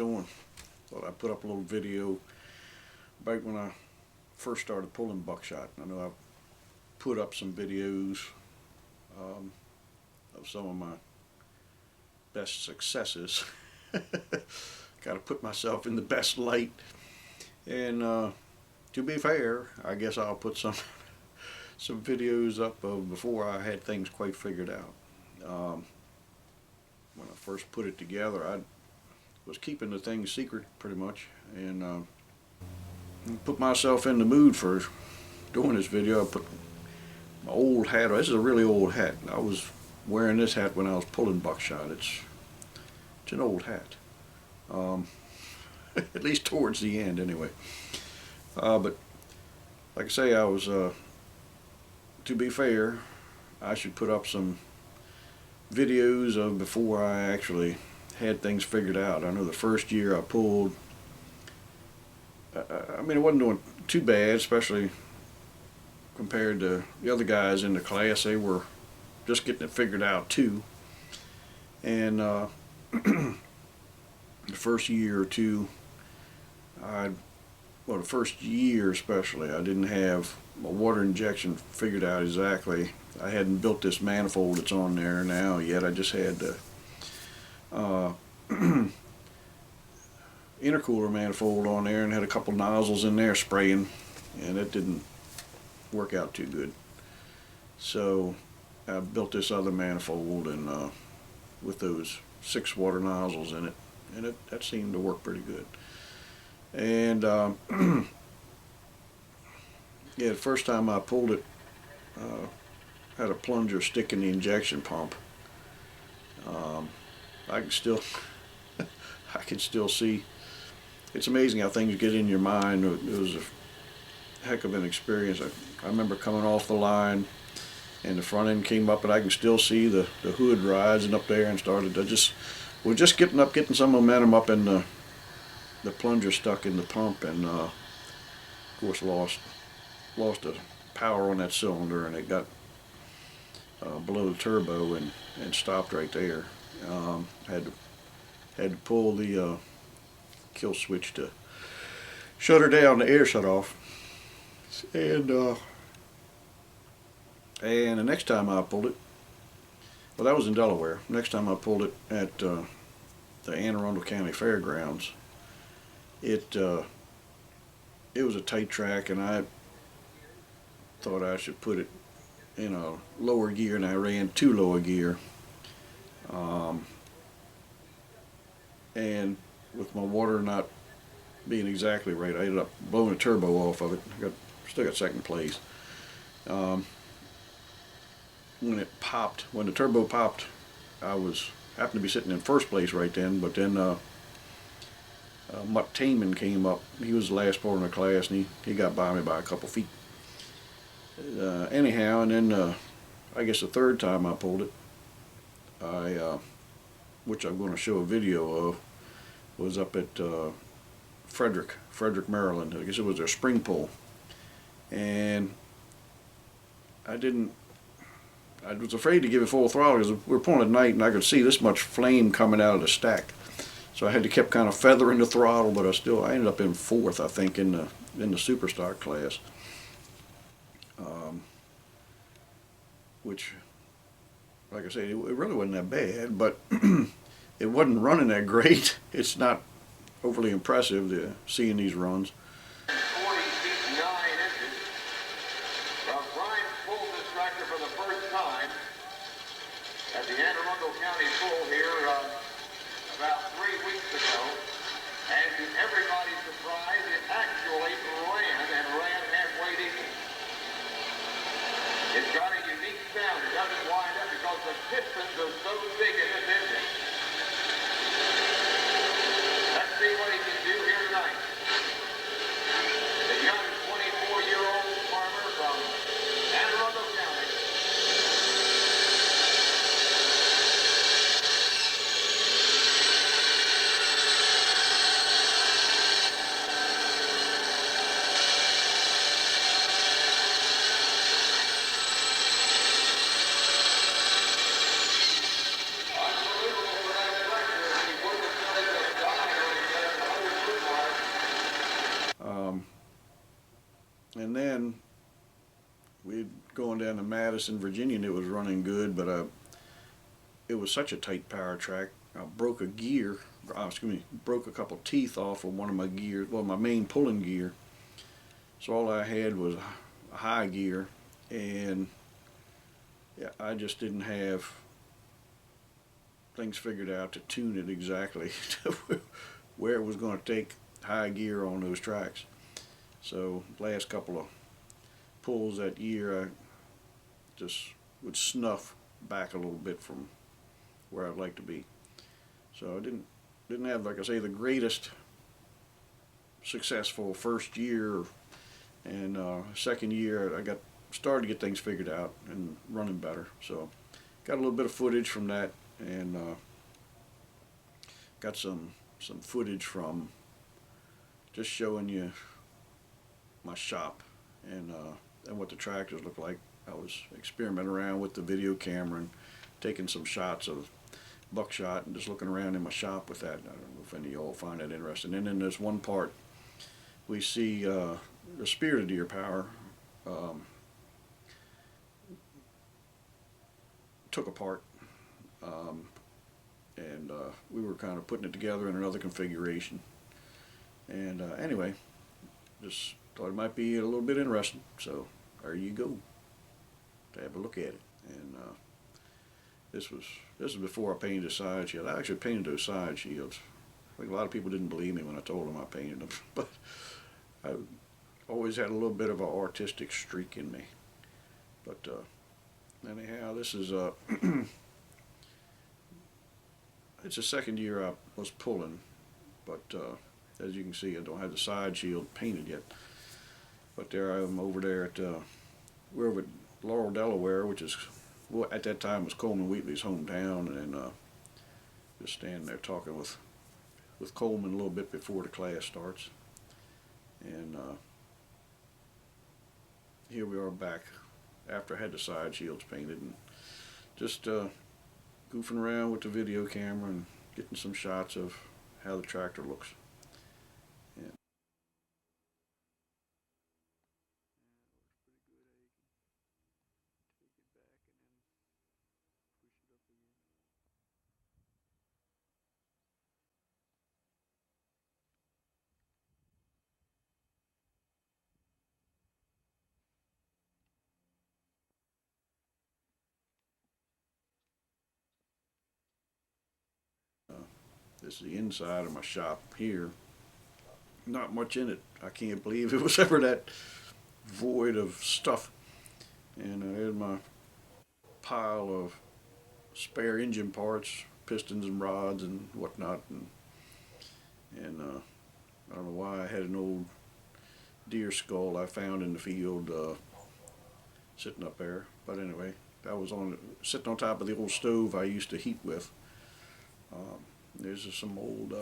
doing? Thought I'd put up a little video back when I first started pulling buckshot. I know I've put up some videos of some of my best successes. Got to put myself in the best light. And to be fair, I guess I'll put some videos up of before I had things quite figured out. When I first put it together, I was keeping the thing secret pretty much, and put myself in the mood for doing this video. I put my old hat on. This is a really old hat. I was wearing this hat when I was pulling buckshot. It's an old hat. At least towards the end anyway. But like I say, I was, to be fair, I should put up some videos of before I actually had things figured out. I know the first year I pulled, I mean, it wasn't doing too bad, especially compared to the other guys in the class. They were just getting it figured out too. And the first year or two, well, the first year especially, I didn't have my water injection figured out exactly. I hadn't built this manifold that's on there now yet. I just had the intercooler manifold on there and had a couple nozzles in there spraying, and it didn't work out too good. So I built this other manifold, and with those 6 water nozzles in it, and that seemed to work pretty good. And yeah, the first time I pulled it, had a plunger stick in the injection pump. I can still I can still see. It's amazing how things get in your mind. It was a heck of an experience. I remember coming off the line, and the front end came up, and I can still see the hood rising up there, and started to we're just getting some momentum up, in the plunger stuck in the pump, and of course lost the power on that cylinder, and it got below the turbo and stopped right there. Had to pull the kill switch to shut her down. The air shut off, and the next time I pulled it, well, that was in Delaware. Next time I pulled it at the Anne Arundel County Fairgrounds, it was a tight track, and I thought I should put it in a lower gear, and I ran 2 lower gear. And with my water not being exactly right, I ended up blowing the turbo off of it. Still got second place. When it popped, when the turbo popped, I happened to be sitting in first place right then, but then Mutt Taman came up. He was the last puller in the class, and he got by me by a couple feet. Anyhow, and then I guess the third time I pulled it, which I'm going to show a video of, was up at Frederick, Maryland. I guess it was their spring pull, and I was afraid to give it full throttle because we were pulling at night, and I could see this much flame coming out of the stack. So I had to keep kind of feathering the throttle, but I ended up in 4th, I think, in the Superstock class. Which, like I say, it really wasn't that bad, but it wasn't running that great. It's not overly impressive seeing these runs. 40 feet 9 inches. Brian pulled this tractor for the first time at the Anne Arundel County Pool here about 3 weeks ago, and to everybody's surprise, it actually ran halfway decent. It's got a unique sound. It doesn't wind up because the pistons are so big in this engine. Let's see what he can do here tonight. The young 24-year-old farmer from Anne Arundel County. Unbelievable And then we'd going down to Madison, Virginia, and it was running good, but it was such a tight power track. I broke a gear, broke a couple teeth off of one of my gears, well, my main pulling gear. So all I had was a high gear, and yeah, I just didn't have things figured out to tune it exactly to where it was going to take high gear on those tracks. So last couple of pulls that year, I just would snuff back a little bit from where I'd like to be. So I didn't have, like I say, the greatest successful first year, and second year I got started to get things figured out and running better. So got a little bit of footage from that, and got some footage from just showing you my shop and what the tractors look like. I was experimenting around with the video camera and taking some shots of buckshot and just looking around in my shop with that. I don't know if any of y'all find that interesting. And then there's one part we see the Spirit of Deer Power um, took apart, um, and we were kind of putting it together in another configuration. And anyway, just thought it might be a little bit interesting. So there you go, to have a look at it. And this was before I painted the side shield. I actually painted those side shields. I think a lot of people didn't believe me when I told them I painted them, but I always had a little bit of an artistic streak in me. But anyhow, this is it's the second year I was pulling, but as you can see, I don't have the side shield painted yet. But there I am over there at we're over at Laurel, Delaware, which is what at that time was Coleman Wheatley's hometown, and just standing there talking with Coleman a little bit before the class starts. And here we are back after I had the side shields painted, and just goofing around with the video camera and getting some shots of how the tractor looks. And this is the inside of my shop here. Not much in it. I can't believe it was ever that void of stuff. And I had my pile of spare engine parts, pistons and rods and whatnot. And I don't know why I had an old deer skull I found in the field sitting up there. But anyway, that was on sitting on top of the old stove I used to heat with. There's just some old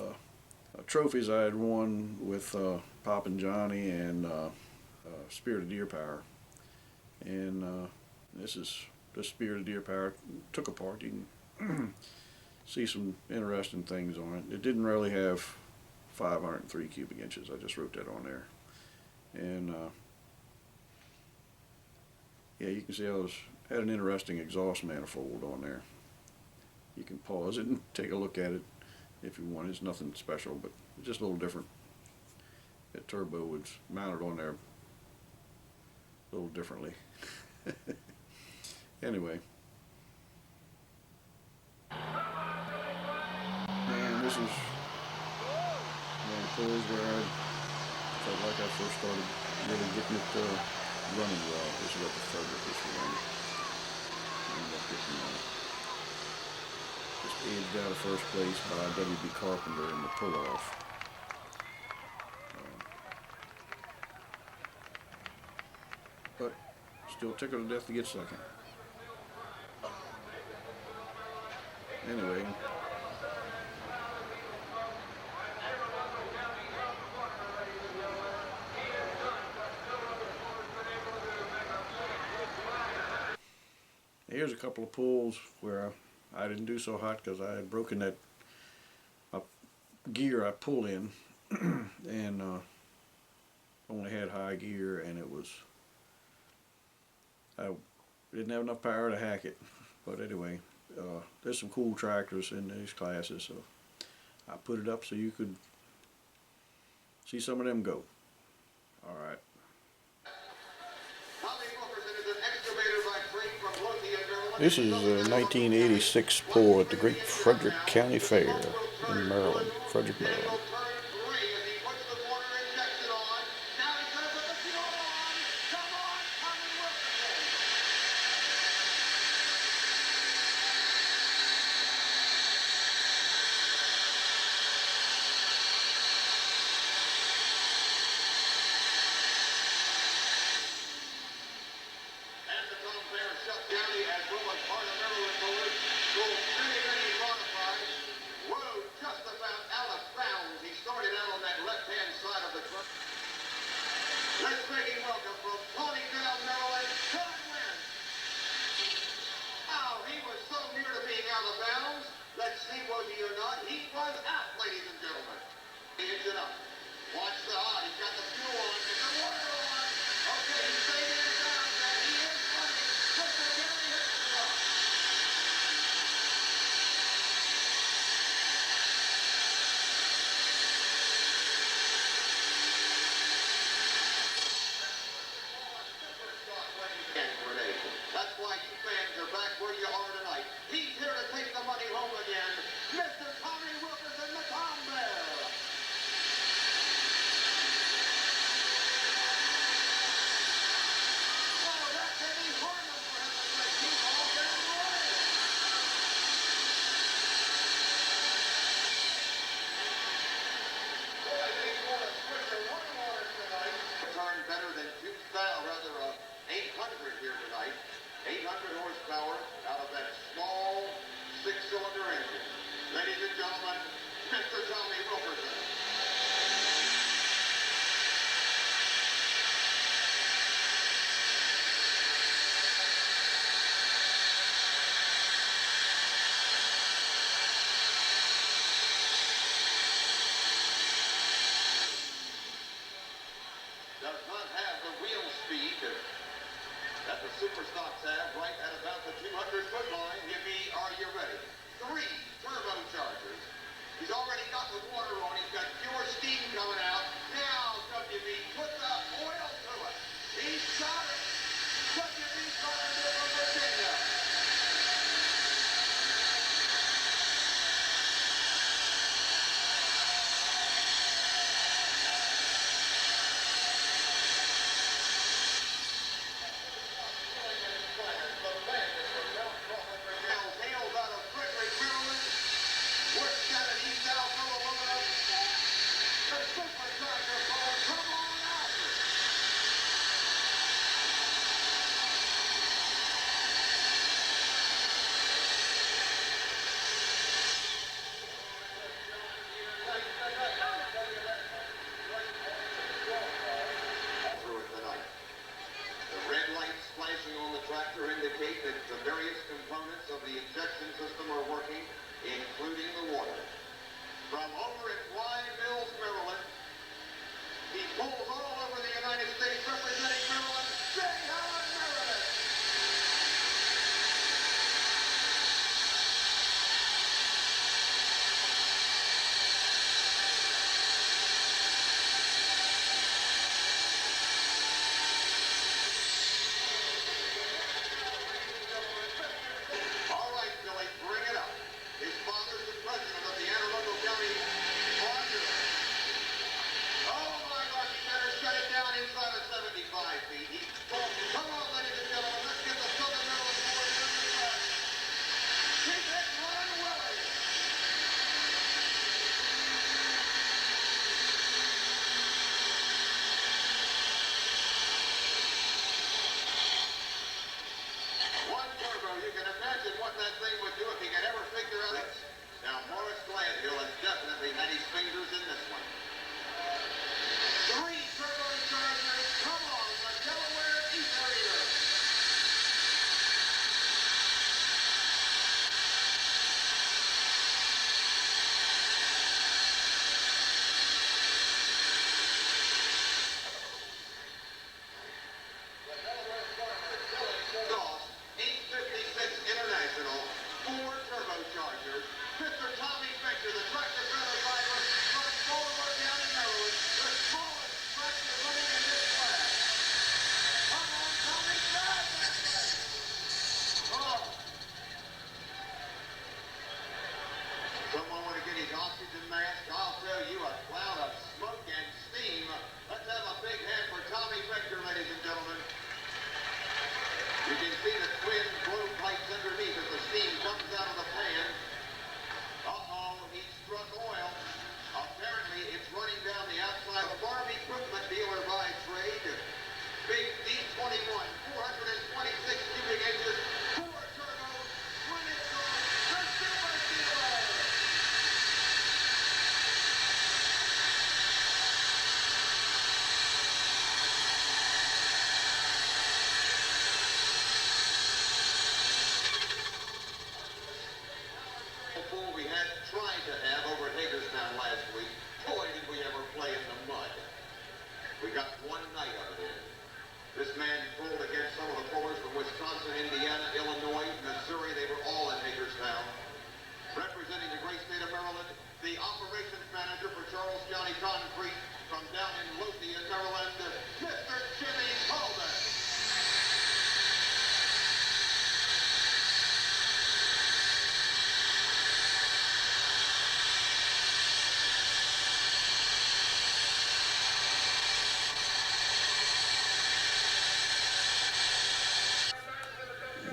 trophies I had won with Pop and Johnny and Spirit of Deer Power. And this is the Spirit of Deer Power took apart. You can see some interesting things on it. It didn't really have 503 cubic inches. I just wrote that on there. And yeah, you can see I had an interesting exhaust manifold on there. You can pause it and take a look at it if you want. It's nothing special, but it's just a little different. That turbo was mounted on there a little differently. Anyway, man, this is one of the pulls where I felt like I first started really getting it running well. This is up the Frederick this run. Ended up getting just edged out of first place by W.B. Carpenter in the pull-off. But still tickled to death to get second. Anyway, here's a couple of pulls where I didn't do so hot because I had broken that gear I pull in, and only had high gear, and I didn't have enough power to hack it. But anyway, there's some cool tractors in these classes, so I put it up so you could see some of them go. All right. This is a 1986 pull at the Great Frederick County Fair in Maryland, Frederick, Maryland. Let's make him welcome from Prostock, Maryland, Todd Wynn. Oh, he was so near to being out of bounds. Let's see, was he or not? He was out, ladies and gentlemen. Engine up. Watch the hot. He's got the fuel on. Get the water on. Okay, he's staying in bounds, and he is running. Just a very hit the rock. That's why you fans are back where you are tonight. He's here to take the money home again. Mr. Tommy Wilkerson, the Tom Bear. Oh, that can be harmless for him to play keep all down the line. Well, I think he's going to switch a running order tonight. Turn better than 800 here tonight. 800 horsepower out of that small six-cylinder engine. Ladies and gentlemen, Mr. Tommy Wilkerson. Does not have the wheel speed that the super stocks have right at about the 200-foot line. Yippee, are you ready? 3 turbochargers. He's already got the water on. He's got pure steam coming out. Now, WB, put the oil to it. He's got it. WB's going to from Virginia. Indicate that the various components of the injection system are working, including the water. From over at Wye Mills, Maryland, he pulls all over the United States representing Maryland, J. Helen Meredith. sector, ladies and gentlemen. You can see the twin blowpipes underneath as the steam comes out of the pan. Uh-oh, he struck oil. Apparently, it's running down the outside of a farm equipment dealer by trade. Big D21, 426 cubic inches, 4 turbos, 1 intro, the super dealer. Pool we had tried to have over at Hagerstown last week. Boy, did we ever play in the mud. We got one night of it in. This man pulled against some of the pullers from Wisconsin, Indiana, Illinois, Missouri. They were all in Hagerstown. Representing the great state of Maryland, the operations manager for Charles County Concrete from down in Lothian, Maryland, Mr. Jimmy Coleman.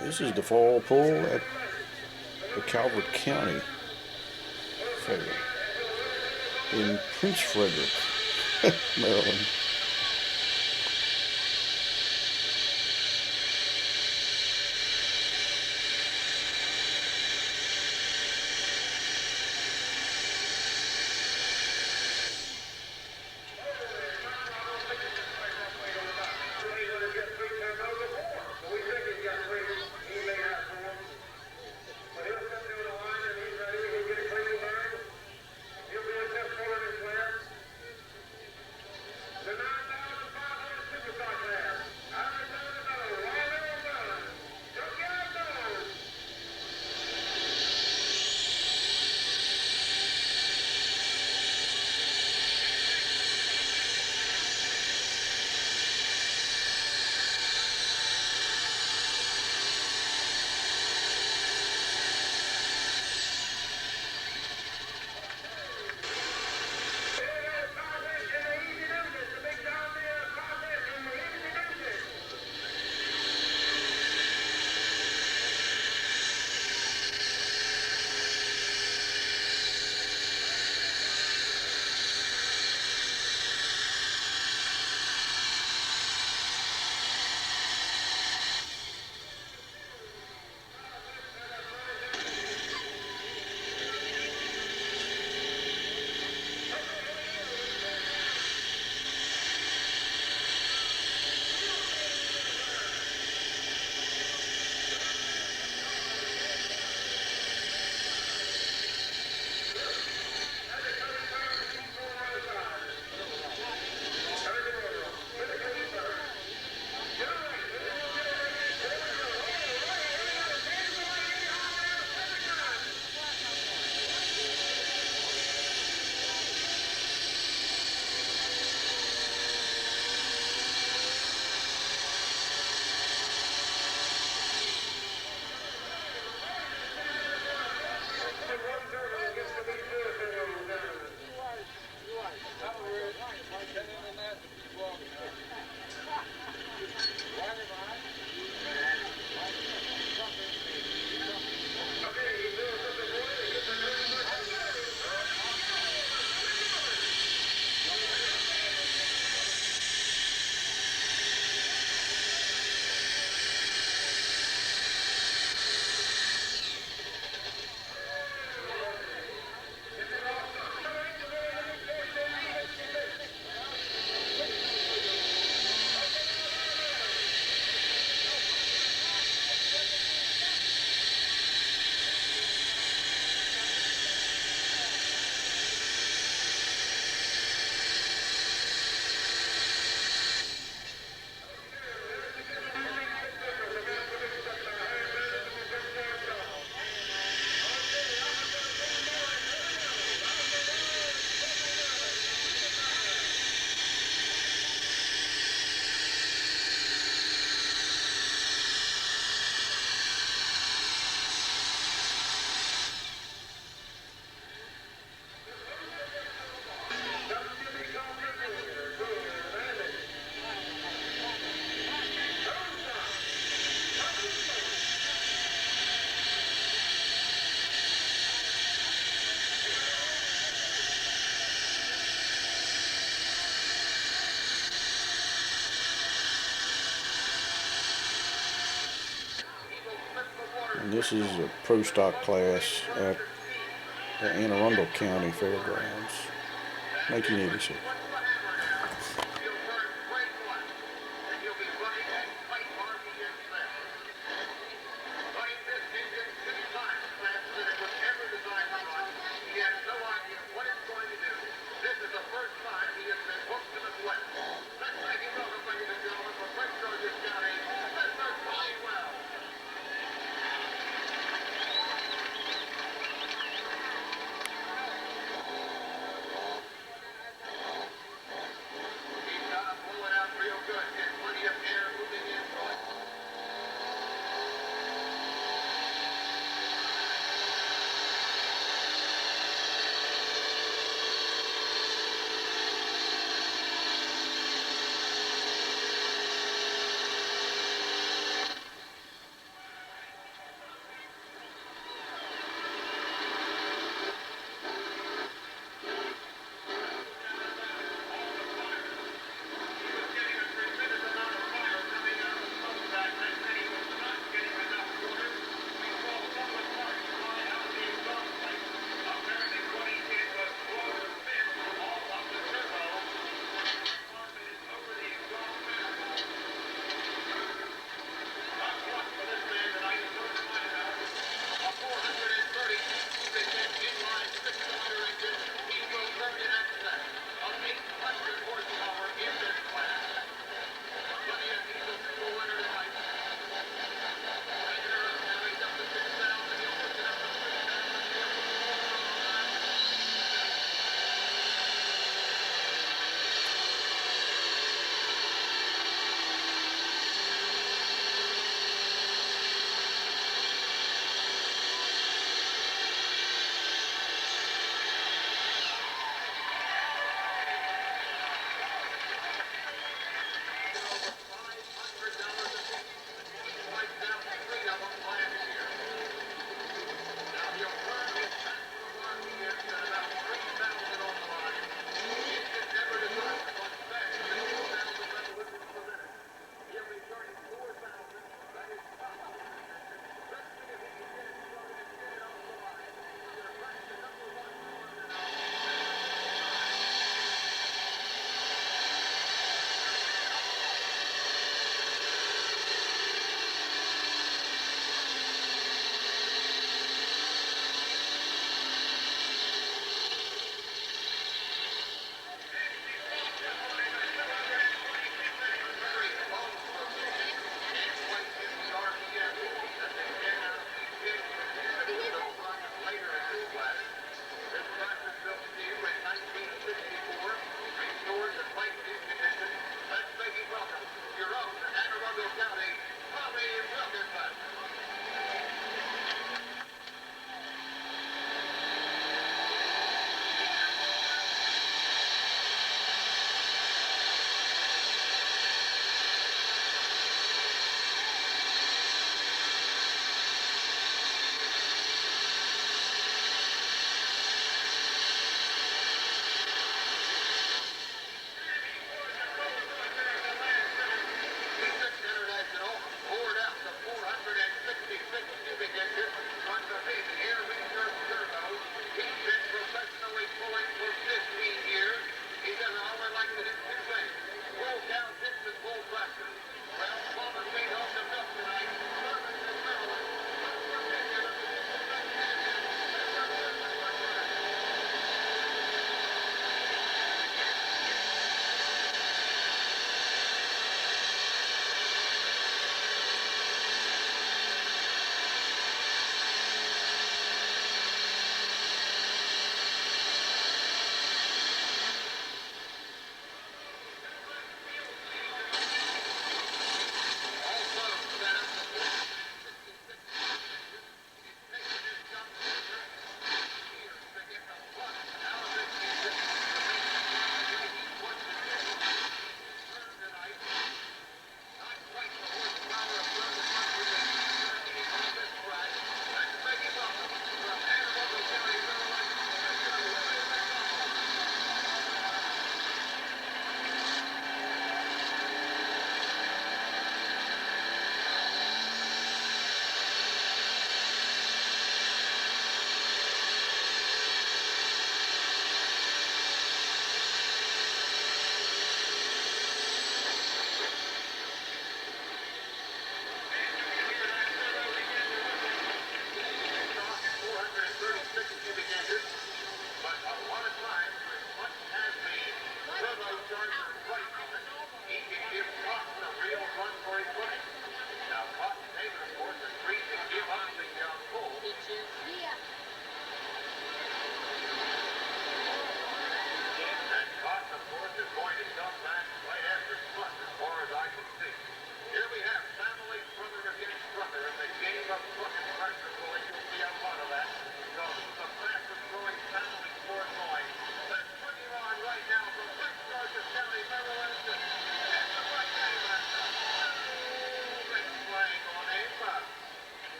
This is the fall pull at the Calvert County Fair in Prince Frederick, Maryland. Tonight And this is a Prostock class at the Anne Arundel County Fairgrounds, 1986.